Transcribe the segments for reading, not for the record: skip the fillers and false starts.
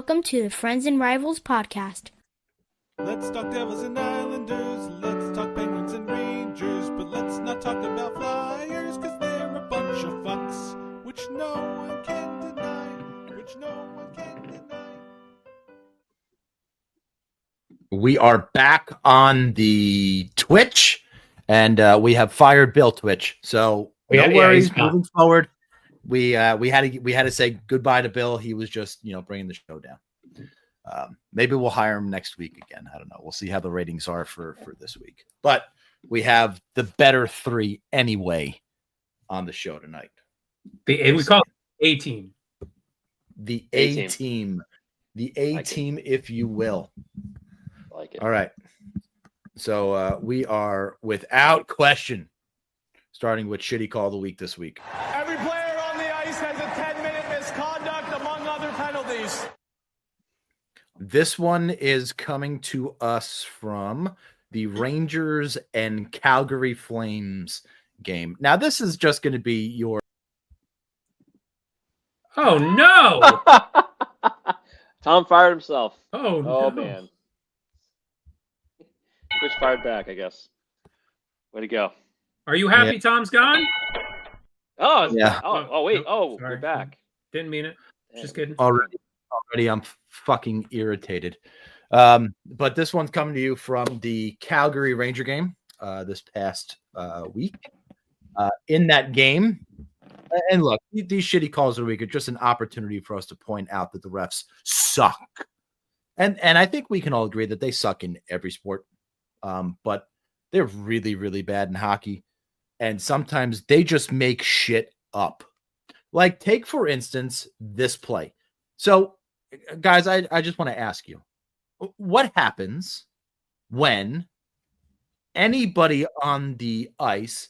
Welcome to the Friends and Rivals podcast. Let's talk Devils and Islanders, let's talk Penguins and Rangers, but let's not talk about Flyers, cause they're a bunch of fucks, which no one can deny. We are back on the Twitch, and we have fired Bill Twitch, so no worries. Moving forward, we had to say goodbye to Bill. He was just bringing the show down. Maybe we'll hire him next week again. I don't know. We'll see how the ratings are for this week. But we have the better three anyway on the show tonight. We call it A-Team. The A-Team. The A-Team, if you will. Like it. All right. So we are without question starting with shitty call of the week this week. Every player on the ice has a 10-minute misconduct, among other penalties. This one is coming to us from the Rangers and Calgary Flames game. Now, this is just going to be your... Oh, no! Tom fired himself. Oh, no. Man. Twitch fired back, I guess. Way to go. Are you happy Yeah. Tom's gone? Oh, Yeah. Wait. Nope. Oh, Sorry. we're back. Didn't mean it. Damn. Just kidding. Already I'm fucking irritated. But this one's coming to you from the Calgary Ranger game this past week. In that game, and look, these shitty calls of the week are just an opportunity for us to point out that the refs suck. And I think we can all agree that they suck in every sport. But they're really, really bad in hockey. And sometimes they just make shit up. Like, take, for instance, this play. So, guys, I just want to ask you, what happens when anybody on the ice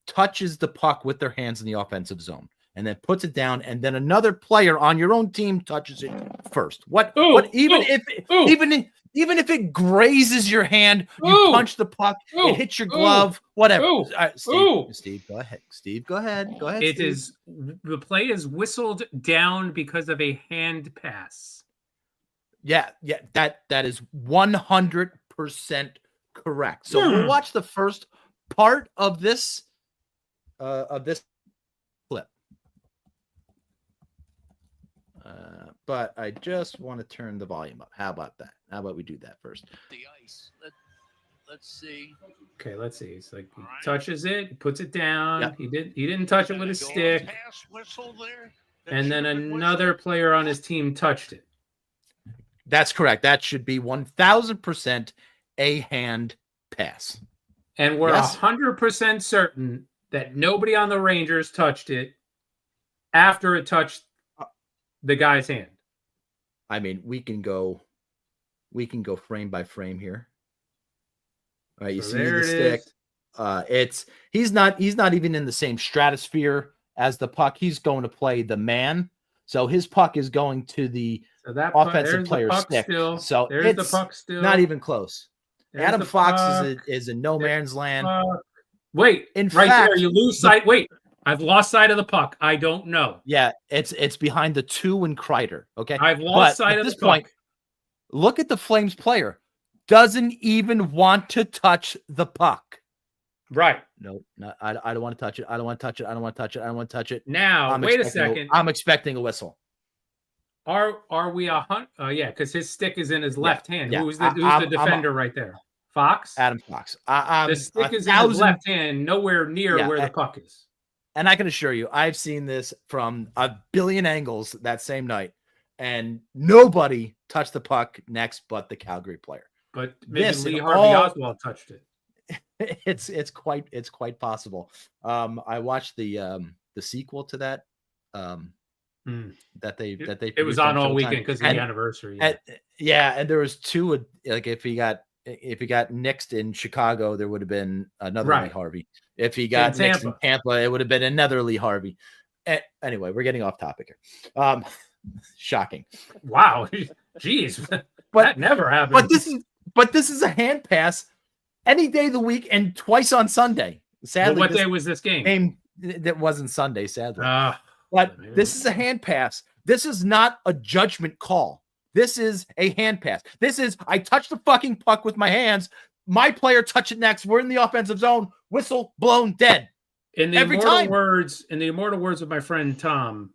touches the puck with their hands in the offensive zone and then puts it down, and then another player on your own team touches it first? Even if it grazes your hand, you punch the puck, it hits your glove, whatever. Steve, go ahead. Steve, go ahead. The play is whistled down because of a hand pass. Yeah, that is 100% correct. So we'll watch the first part of this clip. But I just want to turn the volume up. How about that? How about we do that first? The ice. Let's see. Okay, let's see. It's like he touches it, he puts it down. Yep. He didn't touch it with his stick. Pass whistle there. And then another player on his team touched it. That's correct. That should be 1,000% a hand pass. And we're 100% certain that nobody on the Rangers touched it after it touched the guy's hand. I mean, we can go frame by frame here. All right, you see the stick. He's not even in the same stratosphere as the puck. He's going to play the man. So his puck is going to the offensive player's stick. So there's the puck still. Not even close. There's Adam Fox is in no man's land. Wait, there, you lose sight. Wait, I've lost sight of the puck. I don't know. Yeah, it's behind the 2 and Kreider. Okay, I've lost sight of this point. Look at the Flames player. Doesn't even want to touch the puck. Right. No, I don't want to touch it. I don't want to touch it. I don't want to touch it. I don't want to touch it. Now, wait a second. I'm expecting a whistle. Are we yeah, because his stick is in his left hand. Yeah. Who's the defender right there? Fox? Adam Fox. The stick is in his left hand, nowhere near where the puck is. And I can assure you, I've seen this from a billion angles that same night, and nobody touched the puck next but the Calgary player. But maybe Lee Harvey Oswald touched it. It's quite possible. I watched the sequel to that. That they it was on all weekend because of the anniversary. And there was 2. Like if he got nixed in Chicago, there would have been another Lee Harvey. If he got nixed in Tampa, it would have been another Lee Harvey. Anyway, we're getting off topic here. Shocking. Wow, jeez, that never happened. But this is a hand pass any day of the week and twice on Sunday. Sadly, what day was this game? That wasn't Sunday, sadly. But this is a hand pass. This is not a judgment call. This is a hand pass. This is, I touch the fucking puck with my hands. My player touch it next. We're in the offensive zone. Whistle blown, dead. In the Every immortal time. words, in the immortal words of my friend Tom,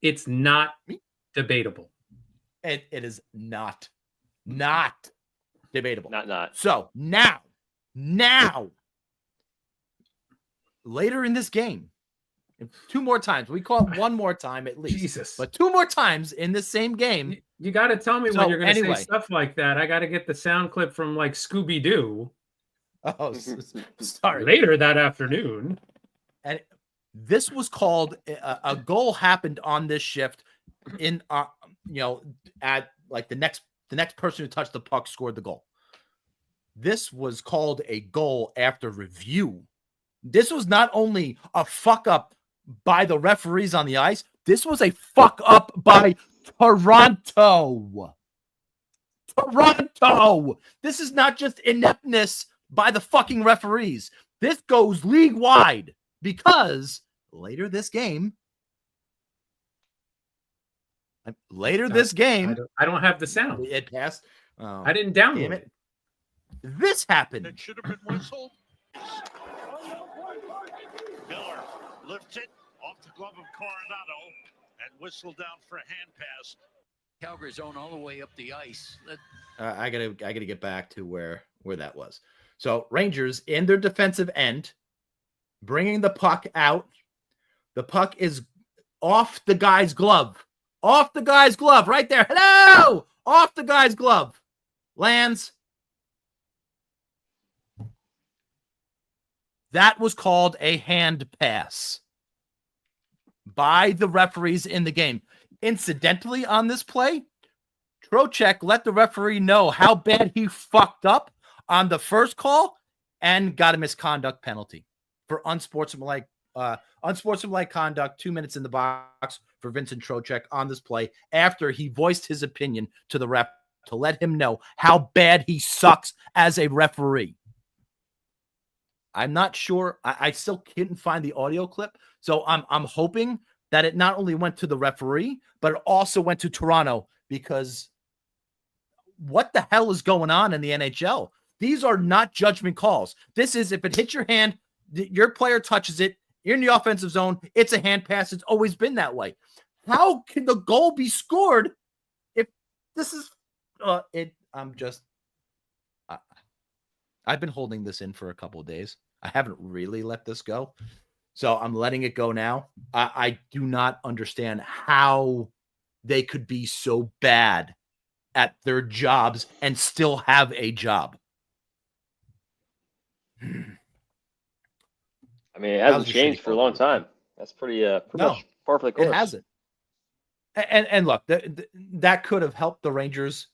it's not debatable. It is not debatable. Not. So now, later in this game, 2 more times, we call it 1 more time at least. Jesus. But 2 more times in the same game. You got to tell me So, when you're going to anyway. say stuff like that. I got to get the sound clip from like Scooby-Doo Oh, sorry. later that afternoon. And this was called a goal happened on this shift in at like the next person who touched the puck scored the goal. This was called a goal after review. This was not only a fuck up by the referees on the ice, this was a fuck up by Toronto. This is not just ineptness by the fucking referees. This goes league wide because later this game, I don't have the sound. it passed. Oh, I didn't download damn it. This happened. That should have been whistled. Miller lifts it off the glove of Coronado and whistled down for a hand pass. Calgary's own all the way up the ice. I gotta get back to where that was. So Rangers in their defensive end, bringing the puck out. The puck is off the guy's glove. Off the guy's glove right there. Hello! Off the guy's glove. Lands. That was called a hand pass by the referees in the game. Incidentally, on this play, Trocheck let the referee know how bad he fucked up on the first call and got a misconduct penalty for unsportsmanlike conduct, 2 minutes in the box for Vincent Trocheck on this play after he voiced his opinion to the ref to let him know how bad he sucks as a referee. I'm not sure. I still couldn't find the audio clip. So I'm hoping that it not only went to the referee, but it also went to Toronto, because what the hell is going on in the NHL? These are not judgment calls. This is, if it hits your hand, your player touches it, you're in the offensive zone, it's a hand pass. It's always been that way. How can the goal be scored if this is I've been holding this in for a couple of days. I haven't really let this go. So I'm letting it go now. I do not understand how they could be so bad at their jobs and still have a job. I mean, it hasn't changed for a long time. That's pretty much par for the course. It hasn't. And look, that could have helped the Rangers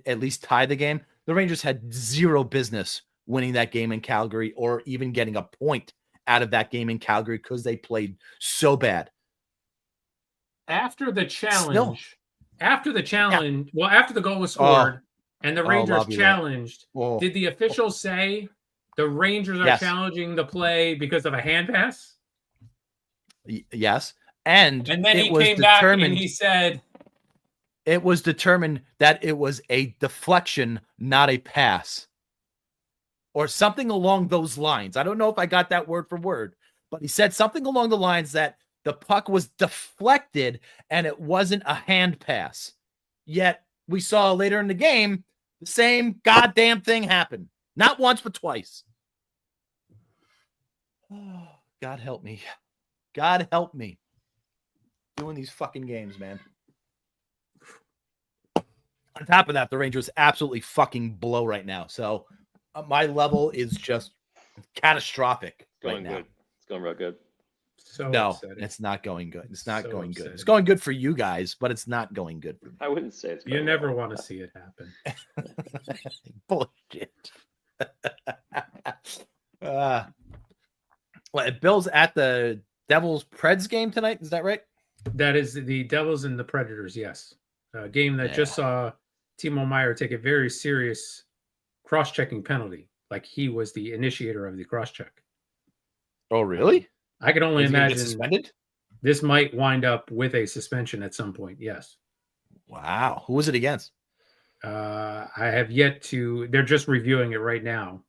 at least tie the game. The Rangers had zero business winning that game in Calgary or even getting a point out of that game in Calgary because they played so bad. After the challenge, after the goal was scored and the Rangers challenged, did the officials say the Rangers are challenging the play because of a hand pass? Yes. And then he came back and he said it was determined that it was a deflection, not a pass, or something along those lines. I don't know if I got that word for word, but he said something along the lines that the puck was deflected and it wasn't a hand pass. Yet we saw later in the game, the same goddamn thing happen. Not once, but twice. Oh, God help me. God help me. Doing these fucking games, man. On top of that, the Rangers absolutely fucking blow right now. So my level is just catastrophic right now. Good. It's going real good. So no, upsetting. It's not going good. It's not going good. Upsetting. It's going good for you guys, but it's not going good for me. I wouldn't say it's You going never well. want to see it happen. Bullshit. Bill's at the Devils Preds game tonight. Is that right? That is the Devils and the Predators, yes. A game that just saw Timo Meier take a very serious cross-checking penalty, like he was the initiator of the cross-check. Oh, really? I could only Is he gonna get imagine suspended? this might wind up with a suspension at some point, yes. Wow. Who was it against? I have yet to. They're just reviewing it right now.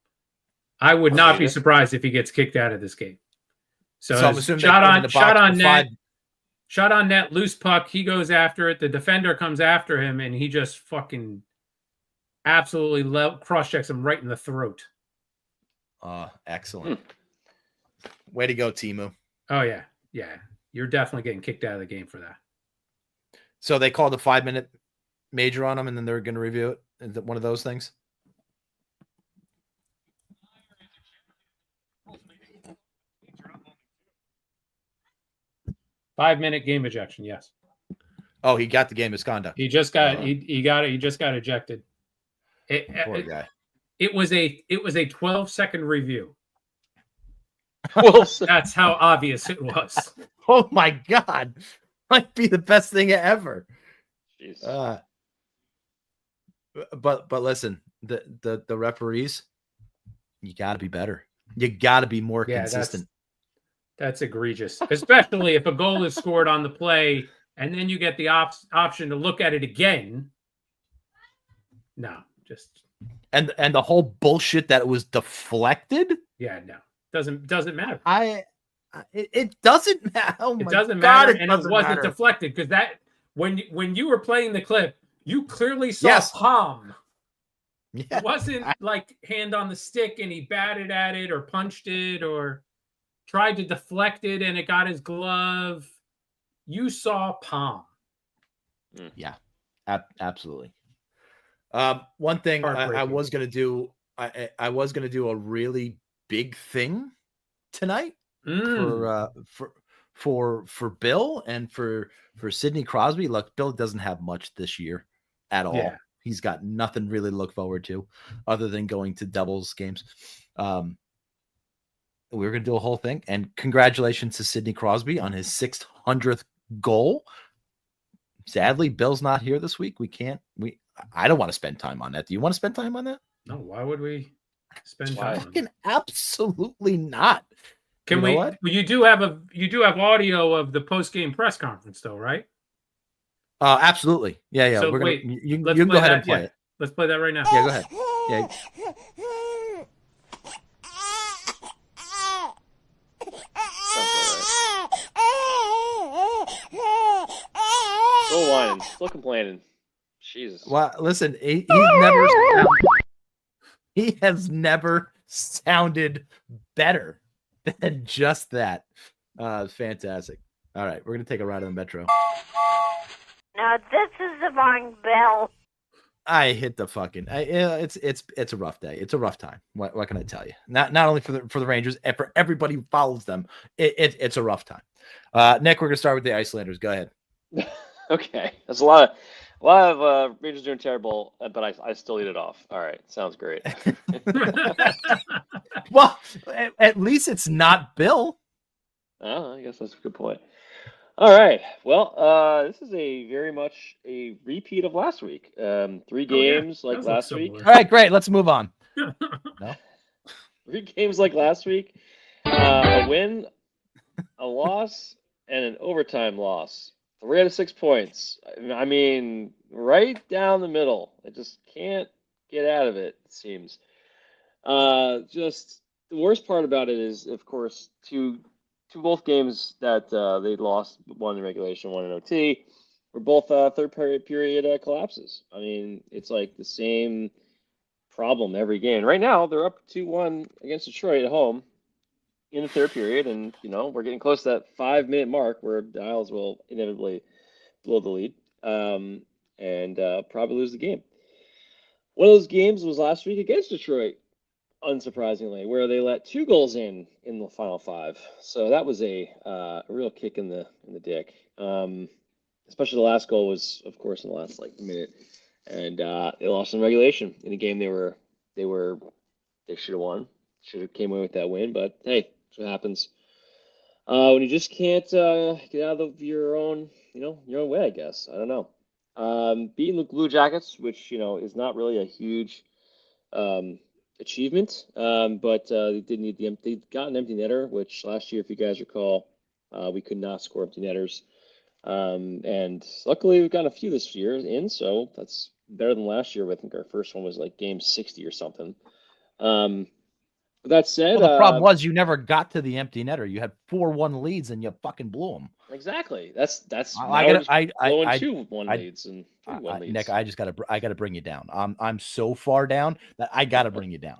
I would not be surprised if he gets kicked out of this game. So I'm assuming shot on net, loose puck. He goes after it. The defender comes after him, and he just fucking absolutely cross checks him right in the throat. Excellent. Way to go, Timu. Oh yeah. You're definitely getting kicked out of the game for that. So they called a 5-minute major on him, and then they're going to review it. Is it one of those things? Five-minute game ejection, yes. Oh, he got the game misconduct. He just got he got it. He just got ejected. Poor guy. It was a 12-second review. Well, that's how obvious it was. Oh my God. Might be the best thing ever. Jeez. But listen, the referees, you got to be better. You got to be more consistent. That's egregious, especially if a goal is scored on the play and then you get the option to look at it again. No, just and the whole bullshit that it was deflected. Yeah, no, doesn't matter. It doesn't matter. Oh it doesn't matter, and it wasn't deflected because that when you were playing the clip, you clearly saw palm. Yeah. It wasn't like hand on the stick and he batted at it or punched it or tried to deflect it and it got his glove. You saw palm. Yeah, absolutely. One thing I was going to do, I was going to do a really big thing tonight for Bill and for Sidney Crosby. Look, Bill doesn't have much this year at all. Yeah. He's got nothing really to look forward to other than going to doubles games. We were going to do a whole thing, and congratulations to Sidney Crosby on his 600th goal. Sadly, Bill's not here this week. I don't want to spend time on that. Do you want to spend time on that? No. Why would we spend time on that? Absolutely not. Can we? Well, you do have audio of the post-game press conference, though, right? Absolutely. Yeah. So you can go ahead and play it. Let's play that right now. Yeah, go ahead. Yeah. Still whining, still complaining. Jesus. Well, listen, he has never sounded better than just that. Fantastic. All right, we're gonna take a ride on the Metro. Now this is the wrong bell. I hit the fucking. It's a rough day. It's a rough time. What can I tell you? Not only for the Rangers and for everybody who follows them. It's a rough time. Nick, we're gonna start with the Icelanders. Go ahead. Okay, that's a lot of Rangers doing terrible, but I still eat it off. All right, sounds great. Well, at least it's not Bill. Oh, I guess that's a good point. All right. Well, this is very much a repeat of last week. 3 games like last week. All right, great. Let's move on. No? 3 games like last week. A win, a loss, and an overtime loss. 3 out of 6 points. I mean, right down the middle. I just can't get out of it, it seems. Just the worst part about it is, of course, both games that they lost, one in regulation, one in OT, were both third period collapses. I mean, it's like the same problem every game. Right now, they're up 2-1 against Detroit at home in the third period, and we're getting close to that 5-minute mark where the Isles will inevitably blow the lead and probably lose the game. One of those games was last week against Detroit, unsurprisingly, where they let 2 goals in the final 5. So that was a real kick in the dick. Especially the last goal was, of course, in the last minute, and they lost in regulation in a game they should have won, should have came away with that win. But hey, that's what happens when you just can't get out of your own way. I guess I don't know. Beating the Blue Jackets, which is not really a huge achievement, but they did need they got an empty netter, which last year, if you guys recall, we could not score empty netters And luckily we've got a few this year in, so that's better than last year. I think our first one was like game 60 or something. That said, well, the problem was you never got to the empty netter. You had 4-1 leads and you fucking blew them. Exactly. That's blowing 2-1 leads and 3-1 leads. Nick, I gotta bring you down. I'm so far down that I gotta bring you down.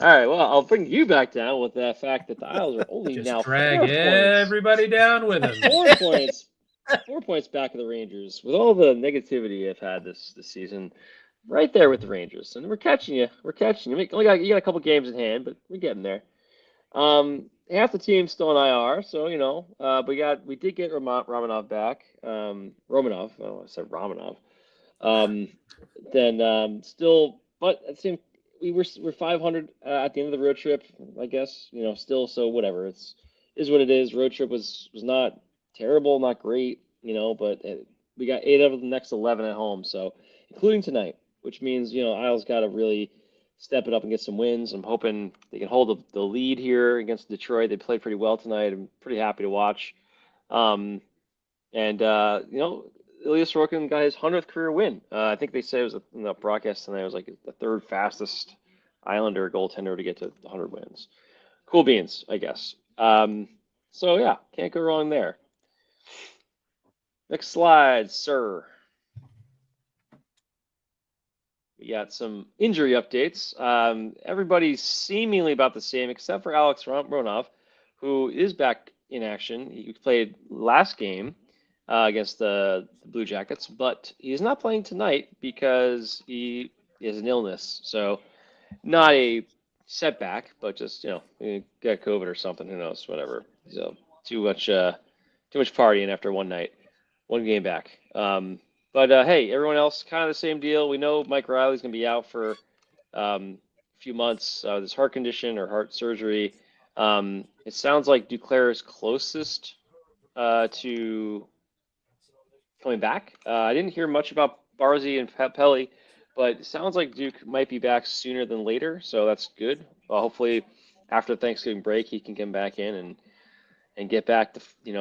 All right. Well, I'll bring you back down with the fact that the Isles are only just now drag everybody down with them. 4 points. 4 points back of the Rangers with all the negativity I've had this season. Right there with the Rangers, and we're catching you. You got a couple games in hand, but we're getting there. Half the team's still on IR, so we did get Romanov back. Romanov. Oh, I said Romanov. Still, but it seemed we're 500 at the end of the road trip. I guess still. So whatever. Is what it is. Road trip was not terrible, not great. But we got 8 out of the next 11 at home. So including tonight. Which means, Isles got to really step it up and get some wins. I'm hoping they can hold the lead here against Detroit. They played pretty well tonight. I'm pretty happy to watch. Elias Sorokin got his 100th career win. I think they say it was in the broadcast tonight. It was like the 3rd fastest Islander goaltender to get to 100 wins. Cool beans, I guess. Can't go wrong there. Next slide, sir. We got some injury updates. Everybody's seemingly about the same, except for Alex Romanov, who is back in action. He played last game against the Blue Jackets, but he's not playing tonight because he has an illness. So not a setback, but just got COVID or something. Who knows? Whatever. So too much partying after one night, one game back. But hey, everyone else, kind of the same deal. We know Mike Riley's going to be out for a few months with his heart condition or heart surgery. It sounds like Duclair is closest to coming back. I didn't hear much about Barzy and Pelly, but it sounds like Duke might be back sooner than later, so that's good. Hopefully, after Thanksgiving break, he can come back in and get back to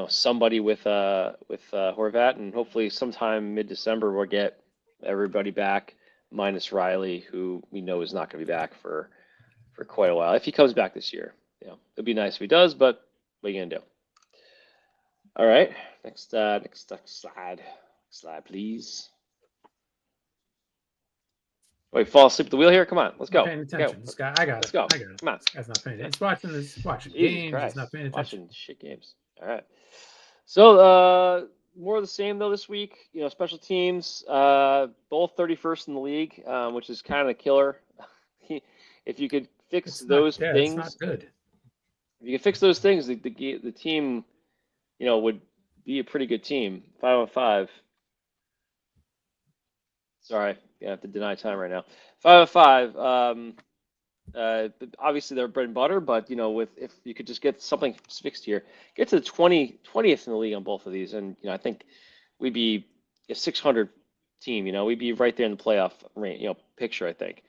somebody with Horvat, and hopefully sometime mid-December we'll get everybody back minus Riley, who we know is not going to be back for quite a while if he comes back this year. It'd be nice if he does, but what are you gonna do? All right, next slide, please. Wait, fall asleep at the wheel here? Come on, let's go. Paying attention. This guy, I got it. Let's go. I got it. Come on. This guy's not paying attention. It's watching Jesus games. Christ. He's not paying attention. Watching shit games. All right. So more of the same though this week. Special teams, both 31st in the league, which is kind of a killer. If you could fix those things, it's not good. If you could fix those things, the team, would be a pretty good team. 5-on-5. Sorry, I have to deny time right now. 5-on-5. Obviously they're bread and butter, but if you could just get something fixed here, get to the 20th in the league on both of these, and I think we'd be a 600 team. We'd be right there in the playoff picture, I think.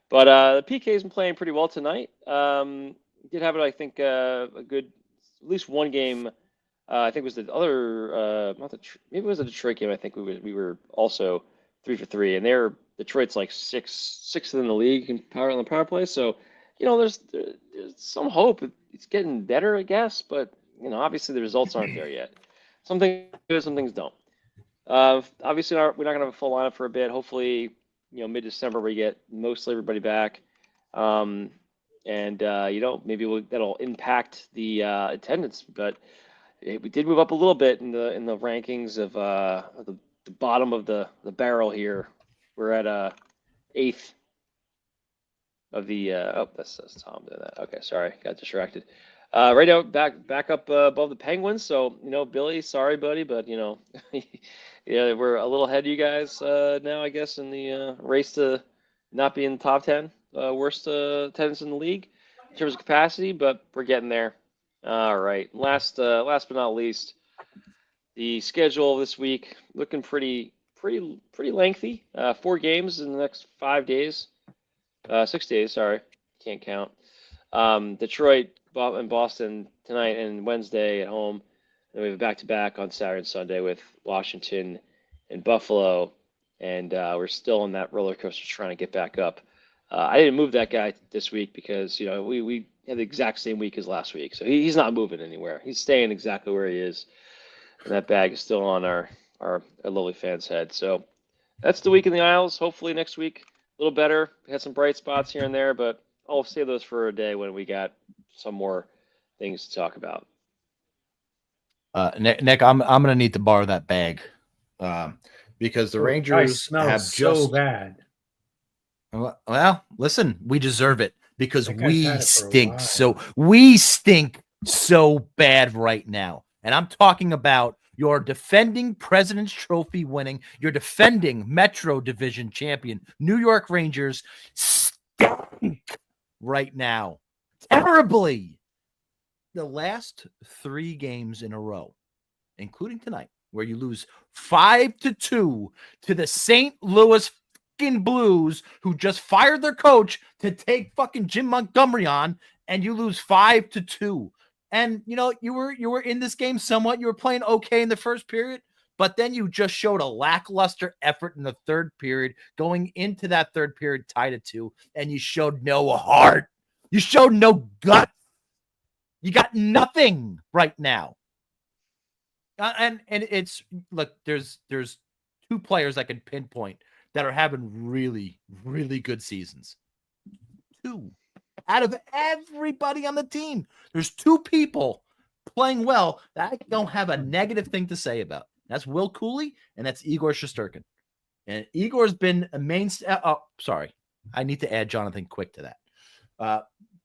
But the PK's been playing pretty well tonight. Did have it, I think, a good at least one game. I think it was the other, maybe it was the Detroit game. I think we were also 3 for 3, and Detroit's like sixth in the league in on the power play. So, there's some hope. It's getting better, I guess, but obviously the results aren't there yet. Some things do, some things don't. Obviously we're not gonna have a full lineup for a bit. Hopefully, mid-December we get mostly everybody back. And maybe that'll impact the attendance, but we did move up a little bit in the rankings of the bottom of the barrel here. We're at 8th of the that's Tom doing that. Okay, sorry, got distracted. Right now back up above the Penguins. So Billy, sorry buddy, but yeah, we're a little ahead of you guys now, I guess, in the race to not be in the top 10 worst attendance in the league in terms of capacity, but we're getting there. All right, last but not least, the schedule this week looking pretty lengthy. 4 games in the next 5 days. 6 days, sorry. Can't count. Detroit and Boston tonight and Wednesday at home. Then we have a back-to-back on Saturday and Sunday with Washington and Buffalo, and we're still on that roller coaster trying to get back up. I didn't move that guy this week because we had the exact same week as last week, so he's not moving anywhere. He's staying exactly where he is, and that bag is still on our lowly fans' head. So that's the week in the Isles. Hopefully next week a little better. We had some bright spots here and there, but I'll save those for a day when we got some more things to talk about. Nick, I'm gonna need to borrow that bag, because the Rangers have so bad. Well, listen, we deserve it because we stink so bad right now, and I'm talking about your defending President's Trophy winning, your defending Metro Division champion New York Rangers stink right now, terribly. The last 3 games in a row, including tonight, where you lose 5-2 to the St. Louis fucking Blues, who just fired their coach to take fucking Jim Montgomery on, and you lose 5-2. And you were in this game somewhat. You were playing okay in the first period, but then you just showed a lackluster effort in the third period, going into that third period tied at 2, and you showed no heart. You showed no gut. You got nothing right now. And it's look, there's 2 players I can pinpoint that are having really, really good seasons. 2 out of everybody on the team. There's 2 people playing well that I don't have a negative thing to say about. That's Will Cooley and that's Igor Shesterkin. And Igor's been a mainstay. Oh, sorry. I need to add Jonathan Quick to that.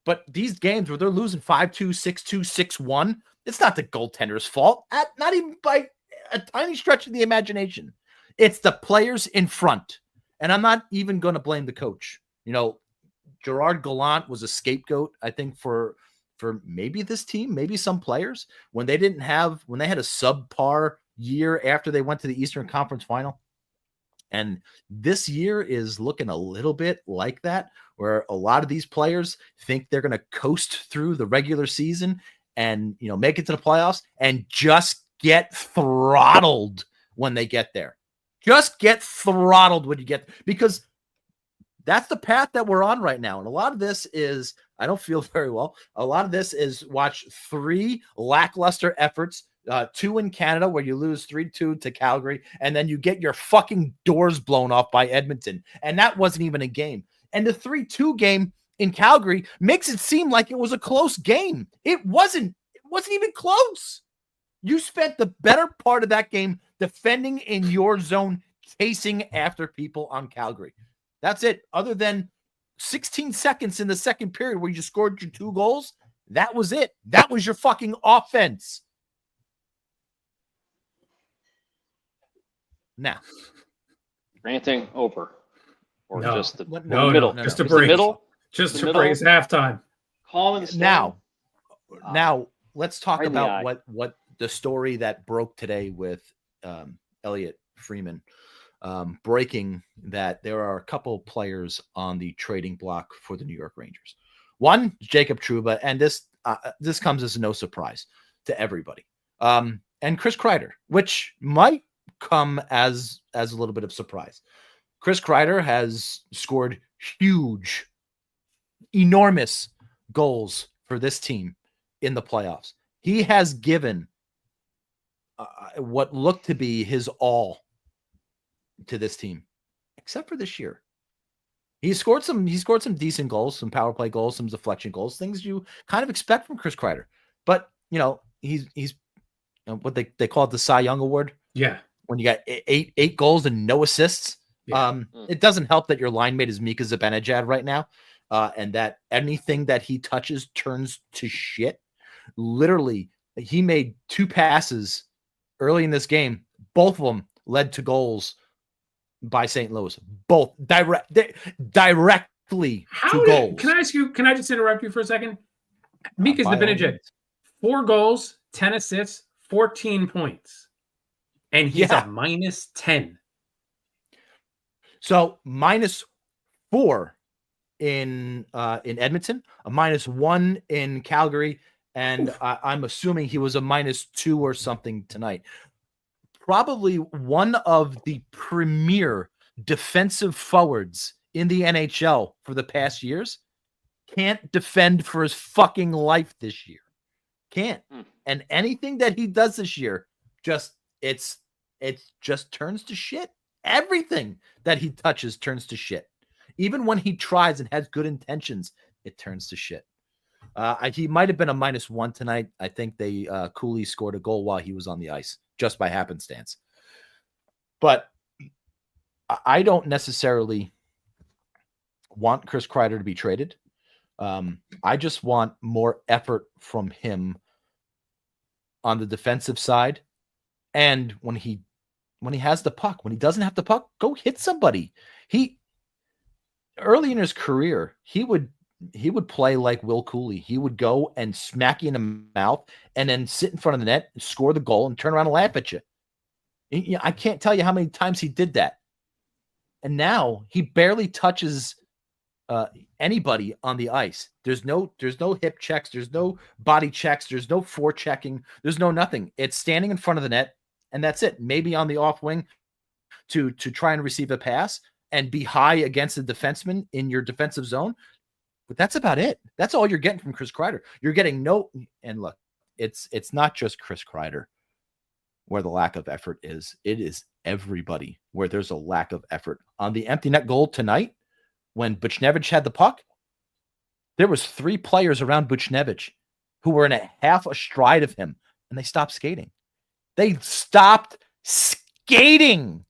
But these games where they're losing 5-2, 6-2, 6-1, it's not the goaltender's fault. Not even by a tiny stretch of the imagination. It's the players in front. And I'm not even going to blame the coach. Gerard Gallant was a scapegoat, I think, for maybe this team, maybe some players, when they had a subpar year after they went to the Eastern Conference Final. And this year is looking a little bit like that, where a lot of these players think they're going to coast through the regular season and, make it to the playoffs and just get throttled when they get there. Just get throttled when you get, because that's the path that we're on right now. And a lot of this is, I don't feel very well. A lot of this is watch 3 lackluster efforts, 2 in Canada where you lose 3-2 to Calgary, and then you get your fucking doors blown off by Edmonton. And that wasn't even a game. And the 3-2 game in Calgary makes it seem like it was a close game. It wasn't even close. You spent the better part of that game defending in your zone, chasing after people on Calgary. That's it. Other than 16 seconds in the second period where you scored your 2 goals, that was it. That was your fucking offense. Now, ranting over, or no. just the middle? No. Just a break. Just a break. It's halftime. Calm and now, let's talk about what the story that broke today with Elliot Freeman. Breaking that there are a couple players on the trading block for the New York Rangers. One, Jacob Trouba, and this comes as no surprise to everybody. And Chris Kreider, which might come as a little bit of surprise. Chris Kreider has scored huge, enormous goals for this team in the playoffs. He has given what looked to be his all to this team, except for this year. He scored some decent goals, some power play goals, some deflection goals, things you kind of expect from Chris Kreider. But he's what they call it the Cy Young Award. Yeah. When you got eight goals and no assists. Yeah. It doesn't help that your line mate is Mika Zibanejad right now. And that anything that he touches turns to shit. Literally, he made 2 passes early in this game. Both of them led to goals by St. Louis. Both directly to goals. Can I just interrupt you for a second? Mika Zibanejad, 4 goals, 10 assists, 14 points. And he's a -10. So -4 in Edmonton, a -1 in Calgary, and I'm assuming he was a -2 or something tonight. Probably one of the premier defensive forwards in the NHL for the past years can't defend for his fucking life this year. Can't. And anything that he does this year, it just turns to shit. Everything that he touches turns to shit. Even when he tries and has good intentions, it turns to shit. He might have been a -1 tonight. I think Cooley scored a goal while he was on the ice, just by happenstance. But I don't necessarily want Chris Kreider to be traded. I just want more effort from him on the defensive side. And when he has the puck, when he doesn't have the puck, go hit somebody. Early in his career, he would play like Will Cooley. He would go and smack you in the mouth and then sit in front of the net, score the goal, and turn around and laugh at you. I can't tell you how many times he did that. And now he barely touches anybody on the ice. There's no hip checks. There's no body checks. There's no forechecking. There's no nothing. It's standing in front of the net, and that's it. Maybe on the off wing to try and receive a pass and be high against the defenseman in your defensive zone. But that's about it. That's all you're getting from Chris Kreider. You're getting no. And look, it's not just Chris Kreider where the lack of effort is. It is everybody where there's a lack of effort. On the empty net goal tonight, when Buchnevich had the puck, there was 3 players around Buchnevich who were in a half a stride of him, and they stopped skating. They stopped skating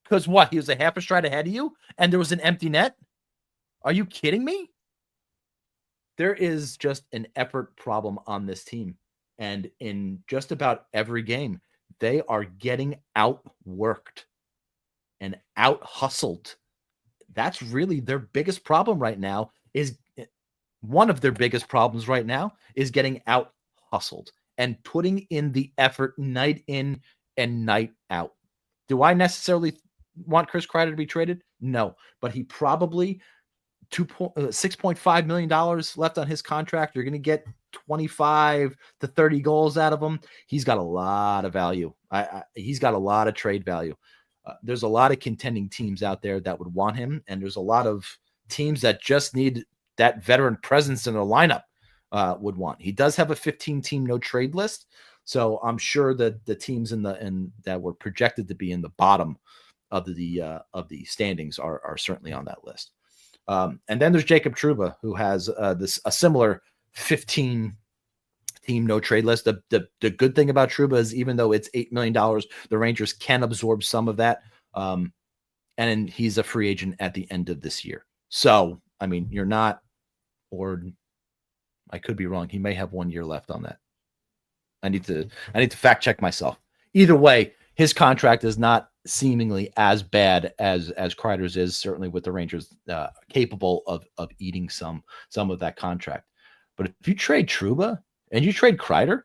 because what? He was a half a stride ahead of you, and there was an empty net? Are you kidding me? There is just an effort problem on this team. And in just about every game, they are getting outworked and out-hustled. That's really their biggest problem right now. One of their biggest problems right now is getting out-hustled and putting in the effort night in and night out. Do I necessarily want Chris Kreider to be traded? No, but he probably $6.5 million left on his contract. You're going to get 25 to 30 goals out of him. He's got a lot of value. He's got a lot of trade value. There's a lot of contending teams out there that would want him, and there's a lot of teams that just need that veteran presence in their lineup would want. He does have a 15-team no trade list, so I'm sure that the teams that were projected to be in the bottom of the standings are certainly on that list. And then there's Jacob Trouba, who has a similar 15-team no trade list. The good thing about Trouba is even though it's $8 million, the Rangers can absorb some of that. And he's a free agent at the end of this year. So, I mean, you're not, or I could be wrong. He may have 1 year left on that. I need to fact check myself. Either way, his contract is not seemingly as bad as Kreider's is, certainly with the Rangers capable of eating some of that contract. But if you trade Trouba and you trade Kreider,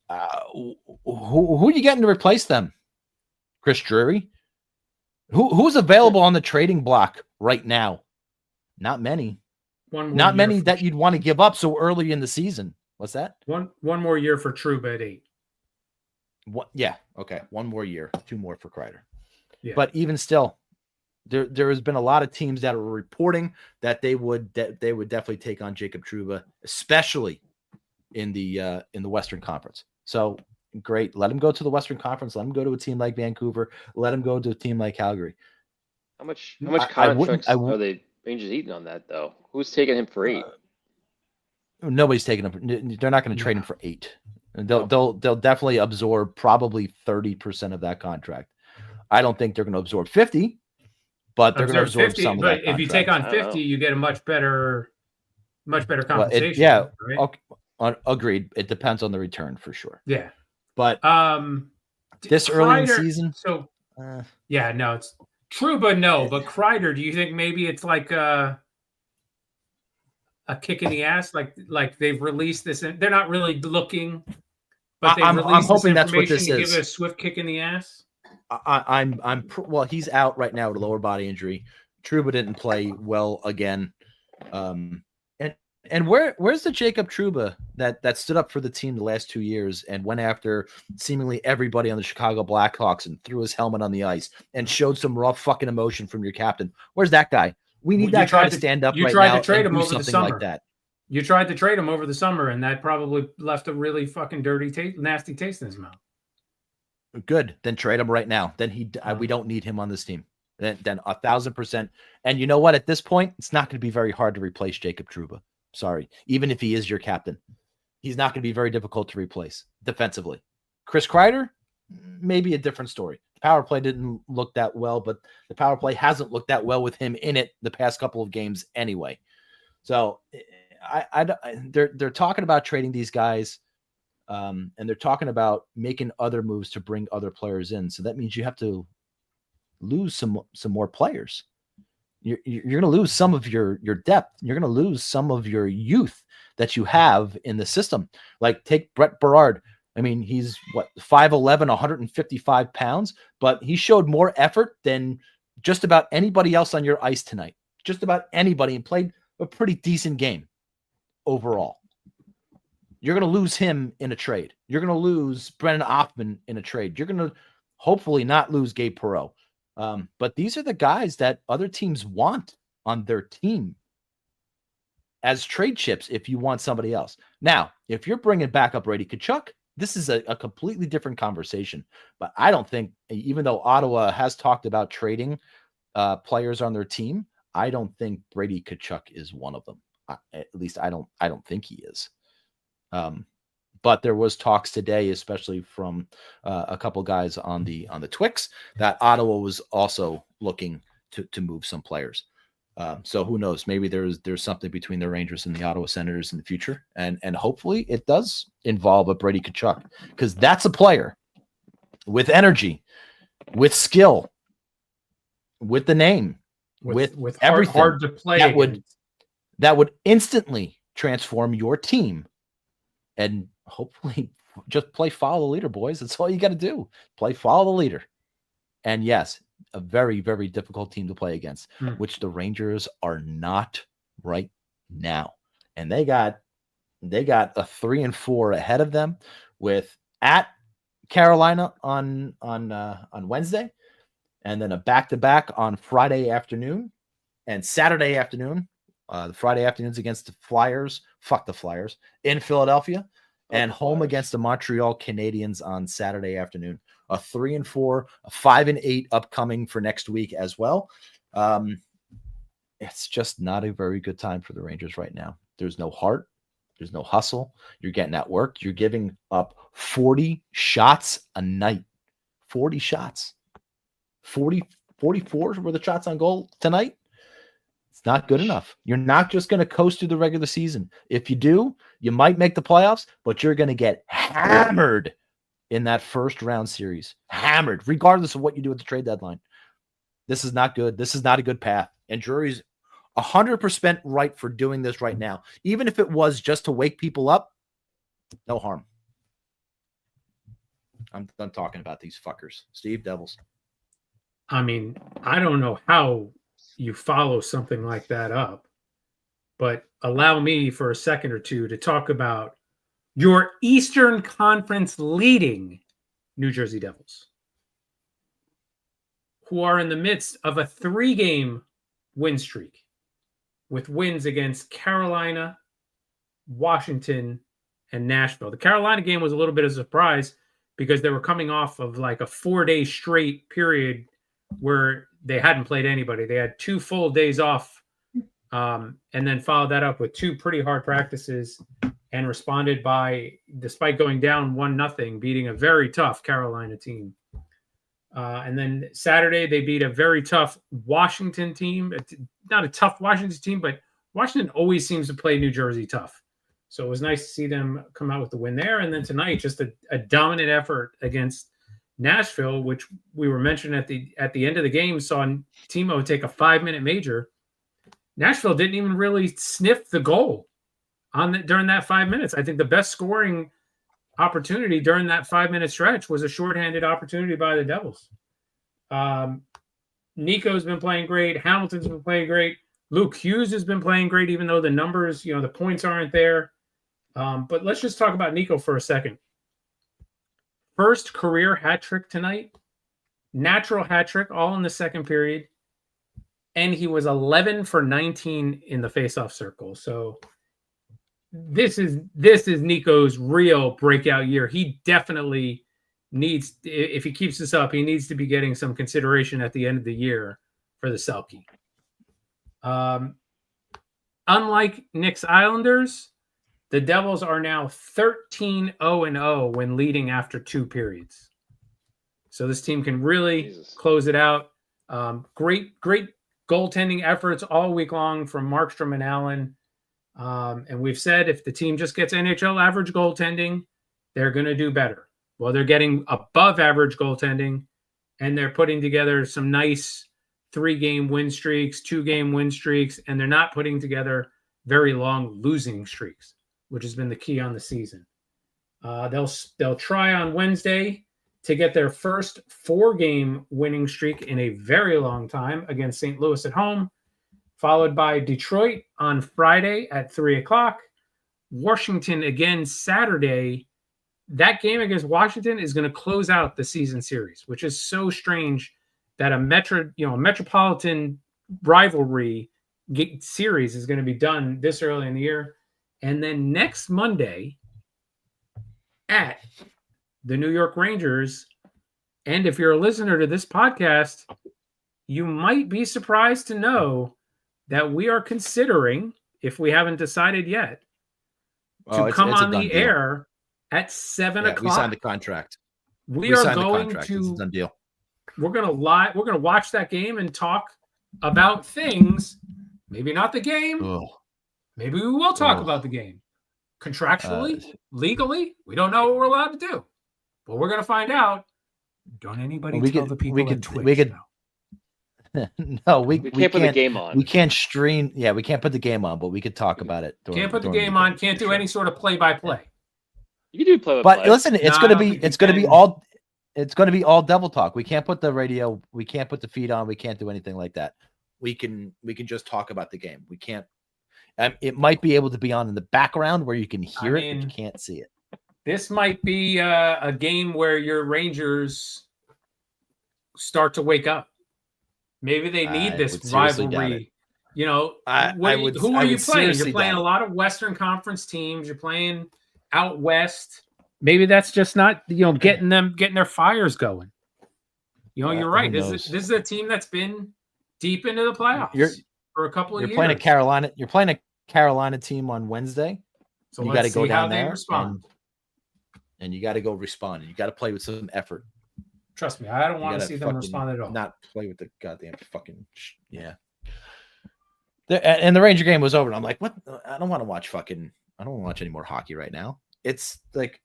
who are you getting to replace them? Chris Drury? Who's available on the trading block right now? Not many. Not many that you'd want to give up so early in the season. What's that? One more year for Trouba at 8. Yeah. Okay. 1 more year, 2 more for Kreider. Yeah. But even still, there has been a lot of teams that are reporting that they would definitely take on Jacob Trouba, especially in the Western Conference. So great. Let him go to the Western Conference. Let him go to a team like Vancouver. Let him go to a team like Calgary. How much contracts are they Rangers eating on that though? Who's taking him for 8? Nobody's taking him. They're not going to trade him for 8. They'll definitely absorb probably 30% of that contract. I don't think they're going to absorb 50, but they're going to absorb 50, some of that contract. If you take on 50, you get a much better compensation. Right? Okay, agreed. It depends on the return for sure. Yeah, but this early in the season, so no, it's Trouba. No, but Kreider. Do you think maybe it's like a kick in the ass? Like they've released this, and they're not really looking. But I'm hoping that's what this is. Give it a swift kick in the ass. Well, he's out right now with a lower body injury. Trouba didn't play well again. And And where's the Jacob Trouba that stood up for the team the last 2 years and went after seemingly everybody on the Chicago Blackhawks and threw his helmet on the ice and showed some raw fucking emotion from your captain? Where's that guy? We need that guy to stand up right now. You tried to trade him over the summer. Like that. You tried to trade him over the summer, and that probably left a really fucking dirty, nasty taste in his mouth. Good. Then trade him right now. Then we don't need him on this team. Then 1,000%. And you know what? At this point, it's not going to be very hard to replace Jacob Trouba. Sorry. Even if he is your captain, he's not going to be very difficult to replace defensively. Chris Kreider, maybe a different story. The power play didn't look that well, but the power play hasn't looked that well with him in it the past couple of games anyway. So they're talking about trading these guys, and they're talking about making other moves to bring other players in. So that means you have to lose some more players. You're going to lose some of your depth. You're going to lose some of your youth that you have in the system. Like take Brett Berard. I mean, he's 5'11", 155 pounds, but he showed more effort than just about anybody else on your ice tonight. Just about anybody, and played a pretty decent game overall. You're going to lose him in a trade. You're going to lose Brennan Othmann in a trade. You're going to hopefully not lose Gabe Perreault. But these are the guys that other teams want on their team as trade chips if you want somebody else. Now, if you're bringing back up Brady Tkachuk, this is a completely different conversation. But I don't think, even though Ottawa has talked about trading players on their team, I don't think Brady Tkachuk is one of them. At least I don't think he is. But there was talks today, especially from a couple guys on the Twix, that Ottawa was also looking to move some players. So who knows? Maybe there's something between the Rangers and the Ottawa Senators in the future, and hopefully it does involve a Brady Tkachuk, because that's a player with energy, with skill, with the name, with everything hard to play that would instantly transform your team. And hopefully just follow the leader, boys. That's all you got to do. Follow the leader. And yes, a very, very difficult team to play against, which the Rangers are not right now. And they got a 3-4 ahead of them, with at Carolina on Wednesday, and then a back-to-back on Friday afternoon and Saturday afternoon. The Friday afternoons against the Flyers. Fuck the Flyers in Philadelphia, and home against the Montreal Canadiens on Saturday afternoon. A 3-4, a 5-8 upcoming for next week as well. It's just not a very good time for the Rangers right now. There's no heart. There's no hustle. You're getting at work. You're giving up 40 shots a night. 40 shots. 44 were the shots on goal tonight. It's not good enough. You're not just going to coast through the regular season. If you do, you might make the playoffs, but you're going to get hammered in that first round series. Hammered, regardless of what you do at the trade deadline. This is not good. This is not a good path. And Drury's 100% right for doing this right now. Even if it was just to wake people up, no harm. I'm done talking about these fuckers. Steve, Devils. I mean, I don't know how you follow something like that up, but allow me for a second or two to talk about your Eastern Conference leading New Jersey Devils, who are in the midst of a 3-game win streak with wins against Carolina, Washington, and Nashville. The Carolina game was a little bit of a surprise because they were coming off of like a 4-day straight period where they hadn't played anybody. They had 2 full days off, and then followed that up with 2 pretty hard practices, and responded by, despite going down 1-0, beating a very tough Carolina team. And then Saturday, they beat a very tough Washington team. Not a tough Washington team, but Washington always seems to play New Jersey tough. So it was nice to see them come out with the win there. And then tonight, just a dominant effort against Nashville, which we were mentioning at the end of the game, saw Timo take a 5-minute major. Nashville didn't even really sniff the goal during that 5 minutes. I think the best scoring opportunity during that 5-minute stretch was a shorthanded opportunity by the Devils. Nico's been playing great. Hamilton's been playing great. Luke Hughes has been playing great, even though the numbers, the points aren't there. But let's just talk about Nico for a second. First career hat trick tonight, natural hat trick, all in the second period. And he was 11 for 19 in the faceoff circle. So this is Nico's real breakout year. He definitely needs, if he keeps this up, he needs to be getting some consideration at the end of the year for the Selke. Unlike Knicks Islanders, the Devils are now 13-0-0 when leading after 2 periods. So this team can really close it out. Great goaltending efforts all week long from Markstrom and Allen. And we've said if the team just gets NHL average goaltending, they're going to do better. Well, they're getting above average goaltending, and they're putting together some nice 3-game win streaks, 2-game win streaks, and they're not putting together very long losing streaks, which has been the key on the season. They'll try on Wednesday to get their first 4-game winning streak in a very long time against St. Louis at home, followed by Detroit on Friday at 3:00. Washington again Saturday. That game against Washington is going to close out the season series, which is so strange that a metropolitan rivalry series is going to be done this early in the year. And then next Monday at the New York Rangers. And if you're a listener to this podcast, you might be surprised to know that we are considering, if we haven't decided yet, to come on the air at 7:00. We signed the contract. We are going to. It's a done deal. We're going to watch that game and talk about things. Maybe not the game. Ugh. Maybe we will talk about the game. Contractually, legally, we don't know what we're allowed to do. But we're going to find out. Don't anybody tell the people at Twitch now. No, we can't put the game on. We can't stream. Yeah, we can't put the game on, but we could talk about it. Can't put the game on. Can't do any sort of play-by-play. You can do play-by-play. But listen, it's going to be all Devil talk. We can't put the radio. We can't put the feed on. We can't do anything like that. We can just talk about the game. We can't. It might be able to be on in the background where you can hear it, but you can't see it. This might be a game where your Rangers start to wake up. Maybe they need this rivalry. Who are you playing? You're playing a lot of Western Conference teams. You're playing out west. Maybe that's just not getting their fires going. You're right. This is a team that's been deep into the playoffs for a couple of years. You're playing a Carolina team on Wednesday. So you got to go down there and you got to go respond. You got to play with some effort. Trust me, I don't want to see them respond at all. Not play with the goddamn fucking And the Ranger game was over, and I'm like, what? I don't want to watch any more hockey right now. It's like,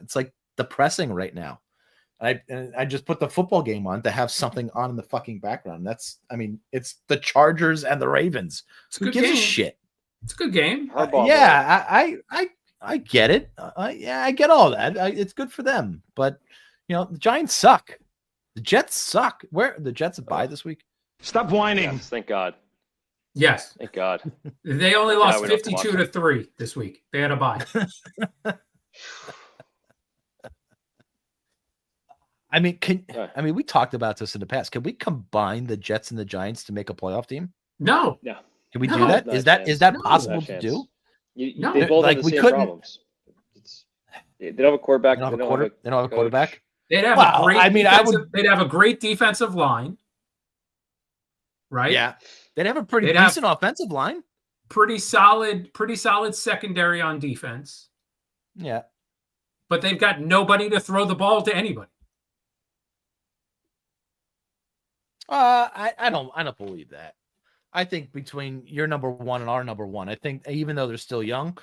it's like depressing right now. I just put the football game on to have something on in the fucking background. It's the Chargers and the Ravens. Who gives a shit? It's a good game. I get it. I get all that. It's good for them, but the Giants suck. The Jets suck. Where the Jets have bye this week? Stop whining. Yes, thank God. Yes. Thank God. They only lost 52-3 this week. They had a bye. We talked about this in the past. Can we combine the Jets and the Giants to make a playoff team? No. Yeah. Can we do that? Is that possible to do? They both have the same problems. They don't have a quarterback. They don't have a quarterback. They'd have they'd have a great defensive line. Right? Yeah. They'd have a pretty decent offensive line. Pretty solid secondary on defense. Yeah. But they've got nobody to throw the ball to anybody. I don't believe that. I think between your number one and our number one, I think even though they're still young,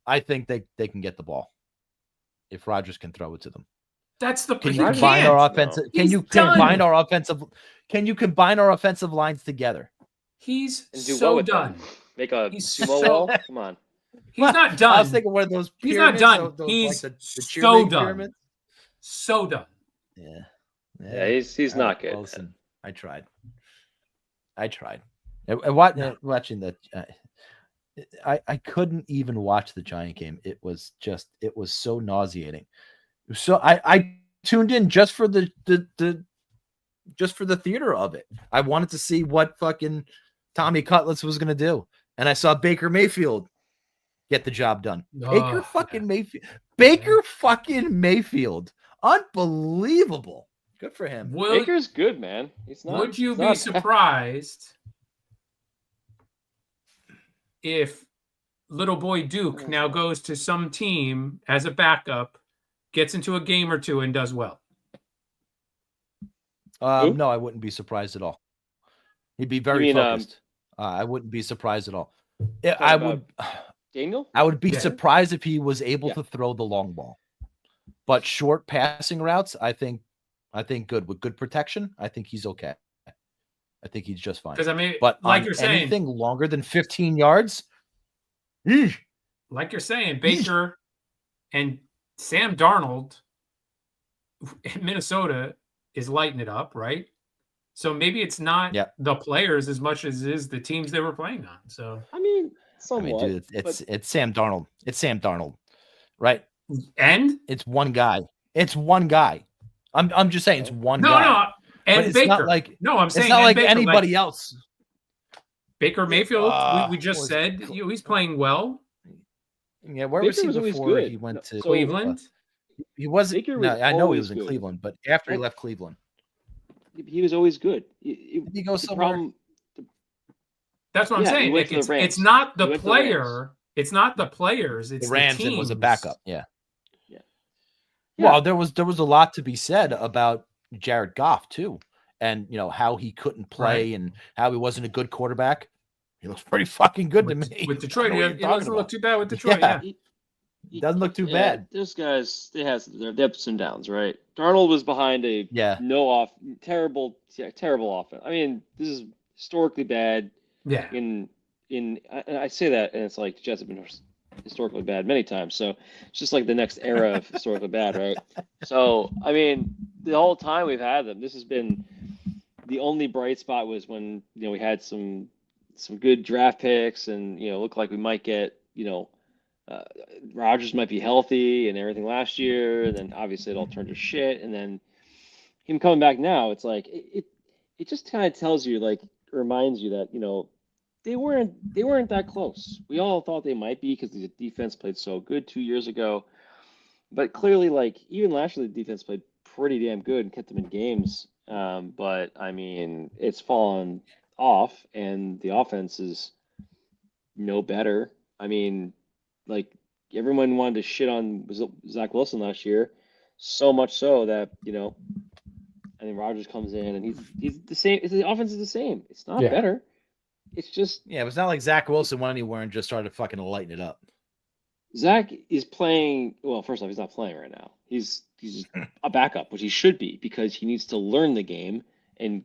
I think they can get the ball if Rodgers can throw it to them. That's the Can you combine our offensive? Can you combine our offensive? Can you combine our offensive lines together? He's so done. Make a sumo wall. Come on. He's not done. I was thinking one of those. He's not done. He's the so done. Pyramids. So done. Yeah. He's not good. Listen, I tried. Watching the, I couldn't even watch the Giant game. It was so nauseating. So I tuned in just for the theater of it. I wanted to see what fucking Tommy Cutlets was going to do. And I saw Baker Mayfield get the job done. Baker fucking Mayfield. Unbelievable. Good for him. Baker's good, man. Would you be surprised if little boy Duke now goes to some team as a backup, gets into a game or two, and does well? No, I wouldn't be surprised at all. He'd be very focused. I wouldn't be surprised at all. I would. Daniel? I would be surprised if he was able to throw the long ball, but short passing routes, I think good with good protection. I think he's okay. I think he's just fine. Because I mean, but like you're saying, anything longer than 15 yards, like you're saying, Baker and Sam Darnold in Minnesota is lighting it up, right? So maybe it's not the players as much as it is the teams they were playing on. So I mean, somewhat, dude, it's Sam Darnold. It's Sam Darnold, right? And it's one guy. It's one guy. I'm just saying it's one guy. No. And it's Baker. Not like, I'm saying it's not like Baker, anybody else. Baker Mayfield, we just said he's playing well. Yeah, where was he before he went to Cleveland? He wasn't. I know he was in Cleveland, but after he left Cleveland, he was always good. He goes somewhere. That's what I'm saying. It's not the player. It's not the players. It's the Rams. The teams. It was a backup. Yeah. Well, there was a lot to be said about Jared Goff too, and how he couldn't play and how he wasn't a good quarterback. He looks pretty fucking good to me. With Detroit, he doesn't look too bad with Detroit. Yeah. He doesn't look too bad. Those guys, they have their ups and downs, right? Darnold was behind a terrible offense. I mean, this is historically bad. Yeah. I say that, and it's like the Jets have been historically bad many times. So it's just like the next era of historically bad, right? So I mean, the whole time we've had them, this has been the only bright spot was when we had some good draft picks, and looked like we might get Rodgers might be healthy and everything last year, and then obviously it all turned to shit. And then him coming back now, it's like it just kind of tells you, like, reminds you that they weren't that close. We all thought they might be because the defense played so good 2 years ago, but clearly, like, even last year the defense played pretty damn good and kept them in games. But I mean, it's fallen off, and the offense is no better. I mean, like, everyone wanted to shit on Zach Wilson last year, so much so that I think Rodgers comes in and he's the same. The offense is the same. It's not better. It's just it was not like Zach Wilson went anywhere and just started fucking lighting it up. Zach is playing. Well, first off, he's not playing right now. He's a backup, which he should be, because he needs to learn the game and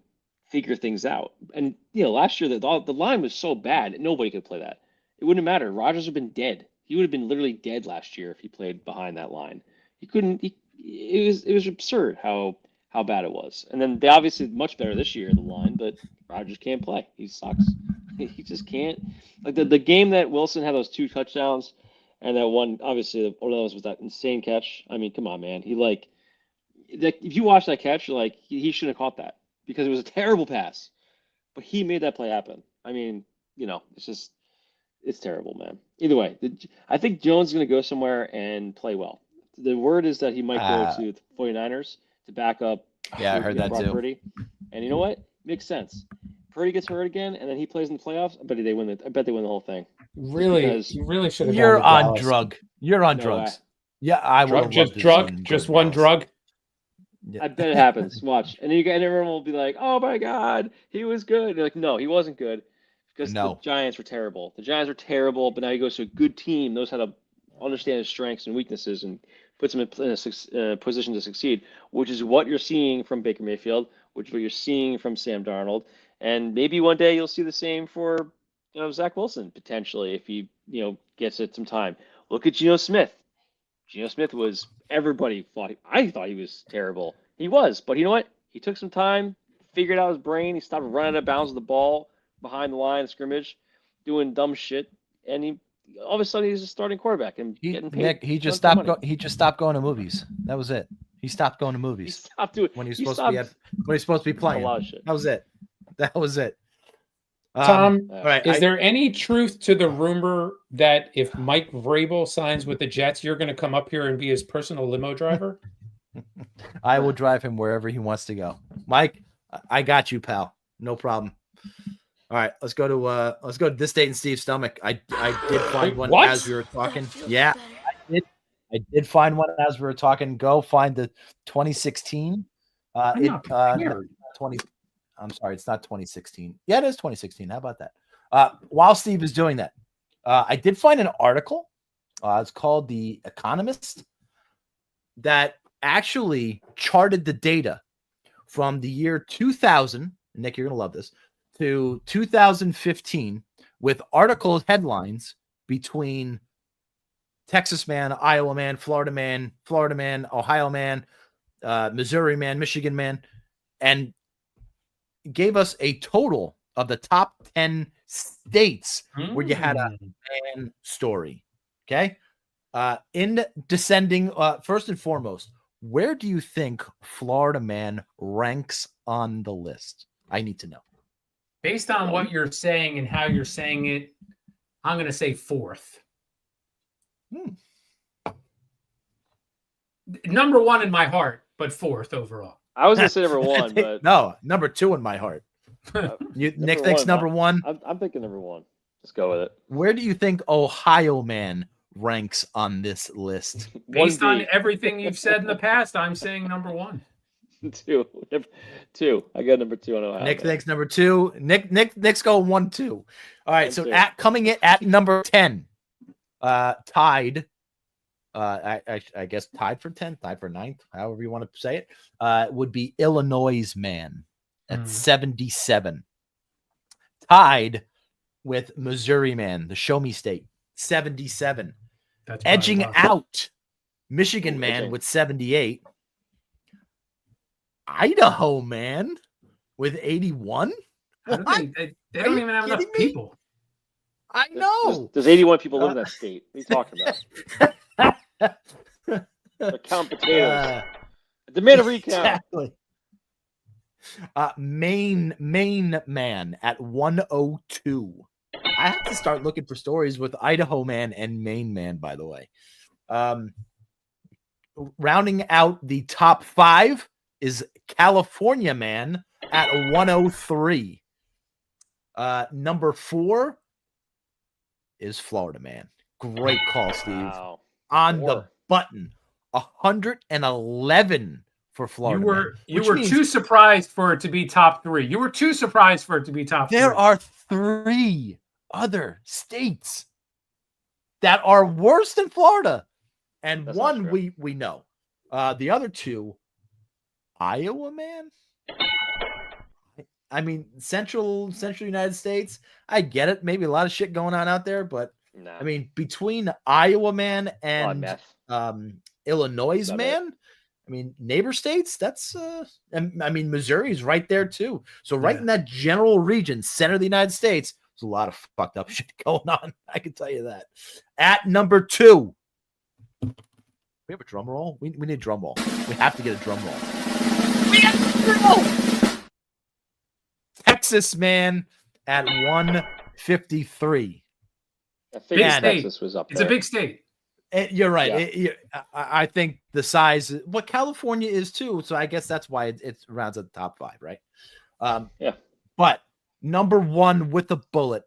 figure things out. And last year the line was so bad nobody could play that. It wouldn't matter. Rodgers would have been dead. He would have been literally dead last year if he played behind that line. He couldn't. It was absurd how bad it was. And then they obviously much better this year, the line, but Rodgers can't play. He sucks. He just can't. Like the game that Wilson had those 2 touchdowns, and that one, obviously one of those was that insane catch. I mean, come on, man. If you watch that catch, you're like, he shouldn't have caught that, because it was a terrible pass, but he made that play happen. I mean, it's terrible, man. Either way, I think Jones is going to go somewhere and play well. The word is that he might go to the 49ers to back up. Yeah, I heard that too. Purdy. And you know what? Makes sense. Purdy gets hurt again, and then he plays in the playoffs. I bet they win the whole thing. Really, you really should have. You're on drug. You're on drugs. Yeah, I will. Just one drug. Yeah. I bet it happens. Watch, and everyone will be like, "Oh my God, he was good." You're like, no, he wasn't good, because the Giants were terrible. The Giants were terrible, but now he goes to a good team, knows how to understand his strengths and weaknesses, and puts him in a position to succeed, which is what you're seeing from Baker Mayfield, which is what you're seeing from Sam Darnold. And maybe one day you'll see the same for Zach Wilson, potentially, if he gets it some time. Look at Geno Smith. Geno Smith was, everybody thought, I thought he was terrible. He was, but you know what? He took some time, figured out his brain. He stopped running out of bounds with the ball, behind the line of scrimmage, doing dumb shit, and all of a sudden he's a starting quarterback and getting paid. Nick, he just stopped going to movies. That was it. He stopped going to movies. He stopped doing when he was supposed to be playing. A lot of shit. That was it. That was it. Tom, right, is there any truth to the rumor that if Mike Vrabel signs with the Jets, you're going to come up here and be his personal limo driver? I will drive him wherever he wants to go. Mike, I got you, pal. No problem. All right, let's go to this date in Steve's stomach. I did find one as we were talking. Yeah, I did find one as we were talking. Go find the 2016. I'm sorry, it's not 2016. Yeah, it is 2016. How about that? While Steve is doing that, I did find an article. It's called The Economist that actually charted the data from the year 2000. Nick, you're going to love this. To 2015 with article headlines between Texas man, Iowa man, Florida man, Ohio man, Missouri man, Michigan man, and gave us a total of the top 10 states where you had a man story. Okay. In descending, first and foremost, where do you think Florida man ranks on the list? I need to know. Based on what you're saying and how you're saying it, I'm going to say fourth. Number one in my heart, but fourth overall. I was going to say number one, but no, number two in my heart. Nick thinks number one. I'm thinking number one. Let's go with it. Where do you think Ohio man ranks on this list? Based on everything you've said in the past, I'm saying number one. Two. I got number two on Ohio. Nick thinks number two. Nick's going 1-2. All right, so coming in at number 10, tied. I guess tied for 10th, tied for 9th, however you want to say it, would be Illinois man at 77. Tied with Missouri man, the show me state, 77. That's edging out Michigan man with 78. Idaho man with 81. They don't even have enough people. I know. There's 81 people live in that state. What are you talking about? They're count potatoes. Demand a recount. Exactly. Maine man at 102. I have to start looking for stories with Idaho man and Maine man, by the way. Rounding out the top 5 is California man at 103. Number 4 is Florida man. Great call, Steve. Wow. On the button. 111 for Florida. You were too surprised for it to be top 3. You were too surprised for it to be top 3. There are 3 other states that are worse than Florida. And that's one we know. The other 2, Iowa man. I mean, central United States. I get it. Maybe a lot of shit going on out there, but I mean, between Iowa man and Illinois man, I mean, neighbor states. That's I mean, Missouri's right there too. So in that general region, center of the United States, there's a lot of fucked up shit going on. I can tell you that. At number 2, we have a drum roll. We need a drum roll. We have to get a drum roll. We have a drum roll. Texas man at 153. I think Texas was up there. It's a big state. You're right. I think the size, what California is too. So I guess that's why it rounds at the top 5, right? But number 1 with the bullet.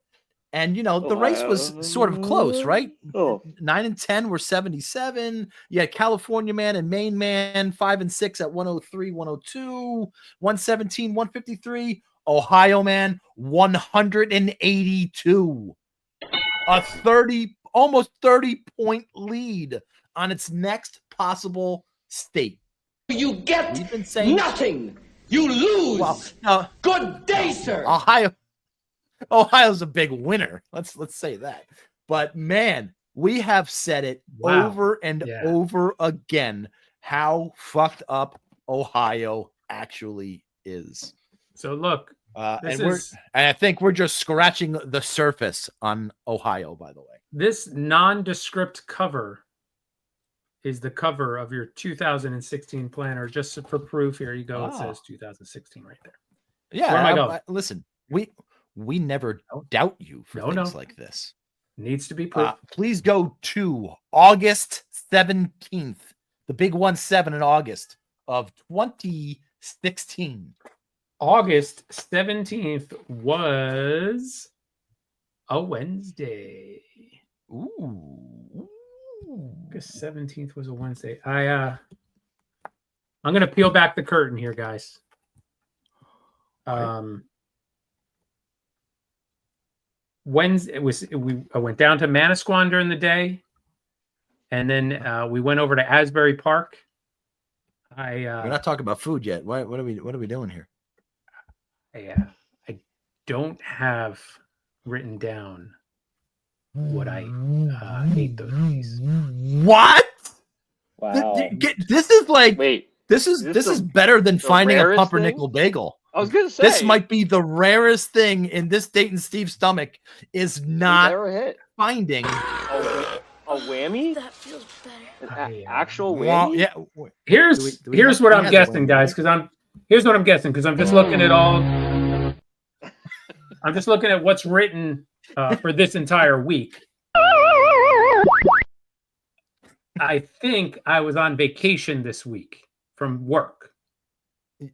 And, the race was sort of close, right? 9 and 10 were 77. You had California man and Maine man, 5 and 6 at 103, 102, 117, 153. Ohio man, 182. A almost 30-point lead on its next possible state. You get nothing. You lose. Well, good day, sir. Ohio's a big winner. Let's say that. But man, we have said it over and over again how fucked up Ohio actually is. So look, And I think we're just scratching the surface on Ohio, by the way. This nondescript cover is the cover of your 2016 planner. Just for proof, here you go. It says 2016 right there. Yeah. Where am I going? Listen, we never doubt you for things like this. Needs to be proved. Please go to August 17th, the big 1-7 in August of 2016. August 17th was a Wednesday. Ooh. August 17th was a Wednesday. I'm gonna peel back the curtain here, guys. Wednesday I went down to Manasquan during the day, and then we went over to Asbury Park. We're not talking about food yet. What are we doing here? I don't have written down what I ate those days. What? Wow. This is like wait. This is better than finding a pumpernickel bagel. I was gonna say this might be the rarest thing in this Dayton Steve stomach is not finding a whammy. That feels better. An actual whammy. Yeah. Here's what I'm guessing, guys, because I'm just looking at all. I'm just looking at what's written for this entire week. I think I was on vacation this week from work.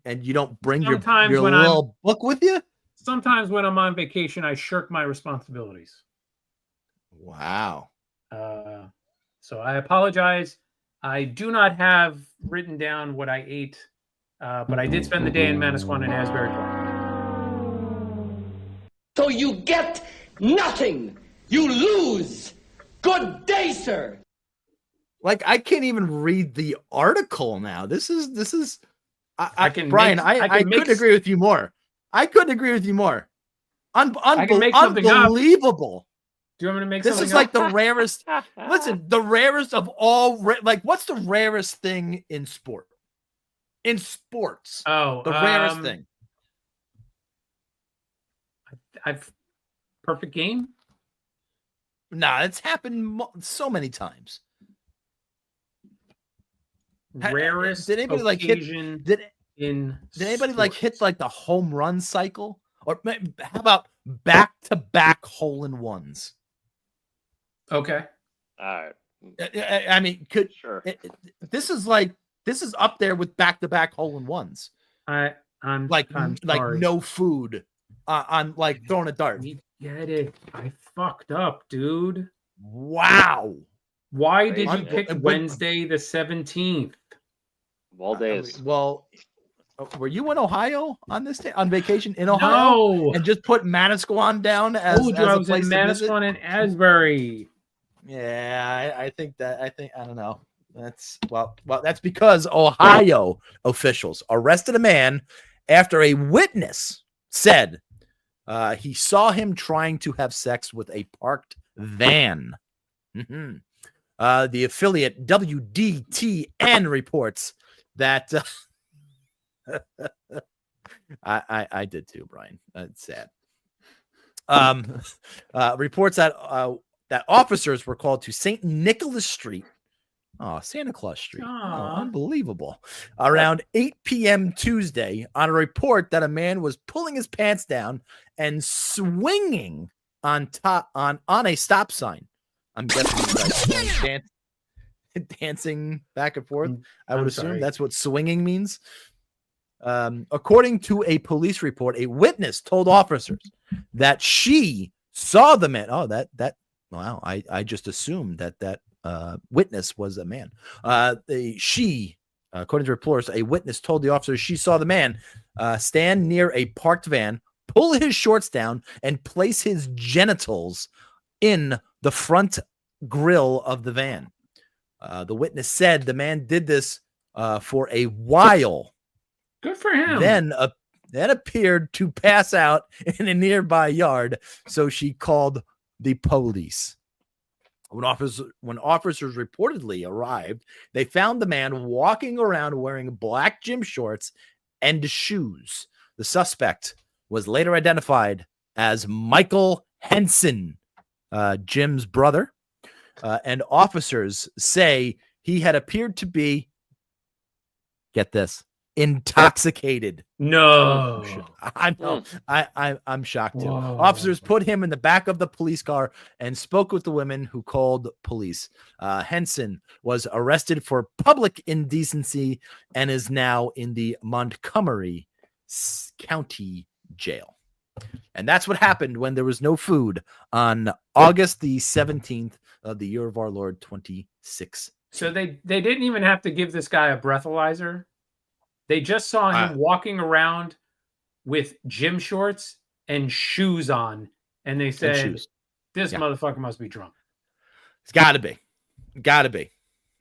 And you don't bring your little book with you? Sometimes when I'm on vacation, I shirk my responsibilities. Wow. So I apologize. I do not have written down what I ate, but I did spend the day in Manasquan and Asbury Park. So you get nothing. You lose. Good day, sir. Like, I can't even read the article now. This is. I couldn't agree with you more. Unbelievable. Do you want me to make this something is like the rarest. Listen, the rarest of all. Like, what's the rarest thing in sport? In sports, the rarest thing. I've perfect game. Nah, it's happened so many times. Rarest did anybody like hit? Did anybody like hit like the home run cycle, or how about back-to-back hole-in-ones? Okay, all right. I mean, this is up there with back-to-back hole-in-ones. I'm like sorry. No food on like throwing a dart. Get it? I fucked up, dude. Wow. Why did you pick Wednesday the 17th? All days. Well, were you in Ohio on this day on vacation in Ohio? No. And just put Manasquan down as I a was place in to Manasquan and Asbury. Yeah, I don't know. That's that's because Ohio officials arrested a man after a witness said he saw him trying to have sex with a parked van. Mm-hmm. The affiliate WDTN reports that I did too, Brian. It's sad. Reports that that officers were called to St. Nicholas Street. Oh, Santa Claus Street. Oh, unbelievable. Around 8 p.m. Tuesday on a report that a man was pulling his pants down and swinging on a stop sign. I'm guessing dancing back and forth. I would assume that's what swinging means. According to a police report, a witness told officers that she saw the man. Oh, wow. I just assumed that witness was a man. According to reports, a witness told the officers she saw the man stand near a parked van, pull his shorts down, and place his genitals in the front grill of the van. The witness said the man did this for a while. Good for him. Then appeared to pass out in a nearby yard, so she called the police. When officers reportedly arrived, they found the man walking around wearing black gym shorts and shoes. The suspect was later identified as Michael Henson, Jim's brother. And officers say he had appeared to be, get this, intoxicated. No, I know. I'm shocked too. Whoa. Officers put him in the back of the police car and spoke with the women who called police. Henson was arrested for public indecency and is now in the Montgomery County Jail. And that's what happened when there was no food on August the 17th of the year of our Lord 26. So they didn't even have to give this guy a breathalyzer. They just saw him walking around with gym shorts and shoes on, and they said, "This motherfucker must be drunk." It's got to be.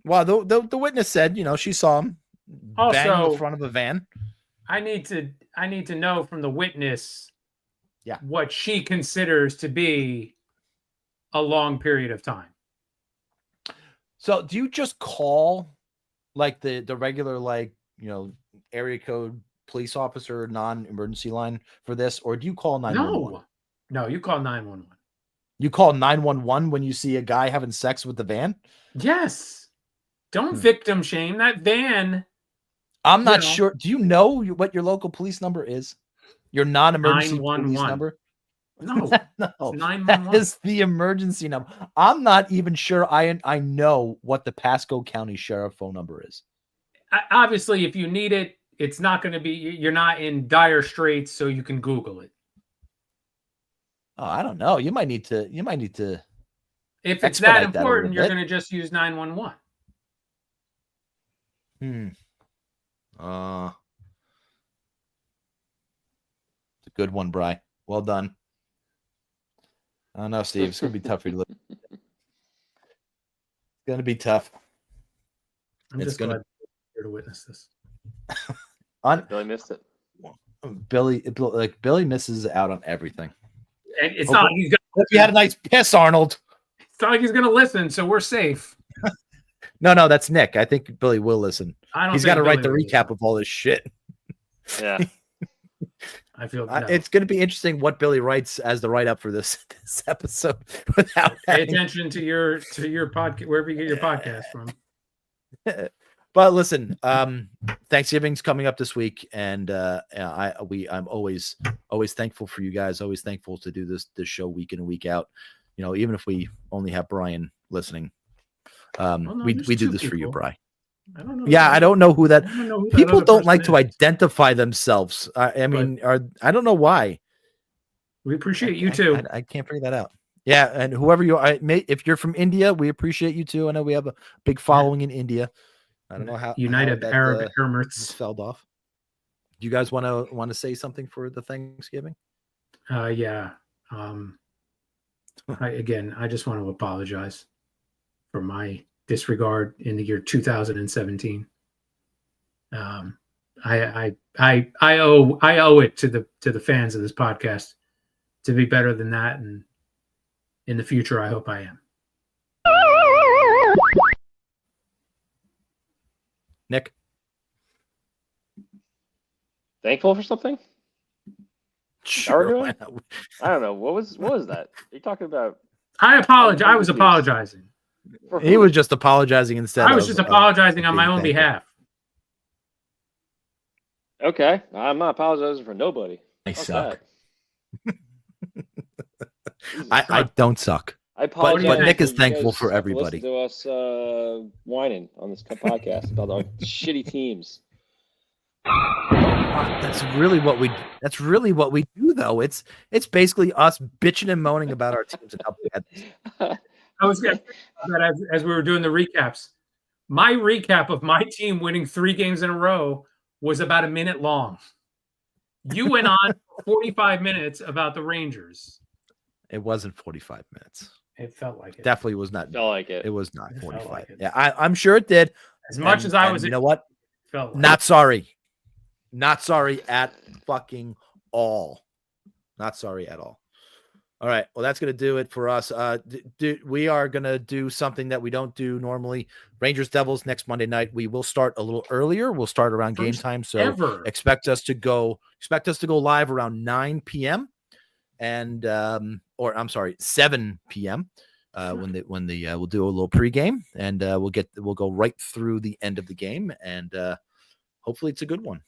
Well, the witness said, she saw him bang in front of a van. I need to know from the witness, what she considers to be a long period of time. So, do you just call like the regular area code police officer non-emergency line for this, or do you call 911? No, you call 911. You call 911 when you see a guy having sex with the van? Yes. Don't victim shame that van. I'm not sure. Do you know what your local police number is? Your non-emergency police number? No, no, 911. That is the emergency number. I'm not even sure I know what the Pasco County Sheriff phone number is. Obviously, if you need it, it's not going to be, you're not in dire straits, so you can Google it. Oh, I don't know. You might need to. If it's that important, you're going to just use 911. It's a good one, Bri. Well done. I don't know, Steve. It's going to be tough for you to live. It's going to be tough. I'm just glad you're here to witness this. Billy missed it. Billy misses out on everything. And it's not like he's gonna. You had a nice piss, Arnold. It's not like he's going to listen, so we're safe. No, that's Nick. I think Billy will listen. He's got to write the recap of all this shit. Yeah. I feel it's going to be interesting what Billy writes as the write-up for this episode. Pay attention to your podcast, wherever you get your podcast from. But listen, Thanksgiving's coming up this week, and I'm always thankful for you guys. Always thankful to do this show week in and week out. Even if we only have Brian listening, we do this for you, Brian. I don't know. Yeah, I don't know who that. People don't like to identify themselves. I mean, I don't know why. We appreciate you too. I can't figure that out. Yeah, and whoever you are, if you're from India, we appreciate you too. I know we have a big following in India. I don't know how United Arab Emirates fell off. Do you guys want to say something for the Thanksgiving? Yeah. I just want to apologize for my disregard in the year 2017. I owe it to the fans of this podcast to be better than that, and in the future, I hope I am. Nick, thankful for something? Sure. I don't know. What was that? Are you talking about? I apologize. I was apologizing. He was just apologizing instead. I was just apologizing on my own behalf. Okay, I'm not apologizing for nobody. I suck. I don't suck. I apologize. But Nick is thankful for everybody. Listen to us whining on this podcast about our shitty teams. That's really what we do, though. It's basically us bitching and moaning about our teams and how bad. I was going to that as we were doing the recaps. My recap of my team winning 3 games in a row was about a minute long. You went on for 45 minutes about the Rangers. It wasn't 45 minutes. It felt like it. Definitely was not. Felt like it. It was not 45. Like it. Yeah, I'm sure it did. As much as I was. You know what? Felt like not sorry. Not sorry at fucking all. Not sorry at all. All right. Well, that's going to do it for us. We are going to do something that we don't do normally. Rangers Devils next Monday night. We will start a little earlier. We'll start around game time. So expect us to go live around 9 p.m. and 7 p.m. We'll do a little pregame, and we'll go right through the end of the game, and hopefully it's a good one.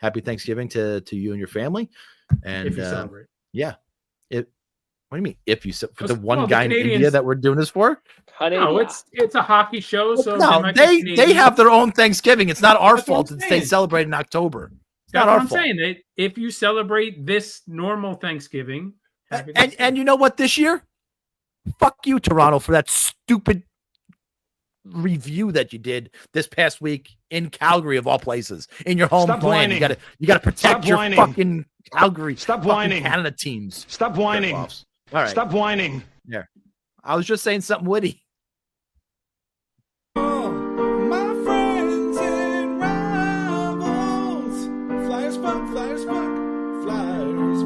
Happy Thanksgiving to you and your family. And if you celebrate. Yeah. What do you mean? If you for the one guy in India that we're doing this for? No, it's a hockey show. So no, they have their own Thanksgiving. It's not our fault that they celebrate in October. It's not our fault. I'm saying. If you celebrate this normal Thanksgiving, and you know what? This year, fuck you, Toronto, for that stupid review that you did this past week in Calgary, of all places, in your home land. You gotta protect your fucking Calgary. Stop whining, Canada teams. Stop whining. All right. Stop whining. Yeah. I was just saying something witty. My friends and rivals. Flyers fuck, flyers fuck, flyers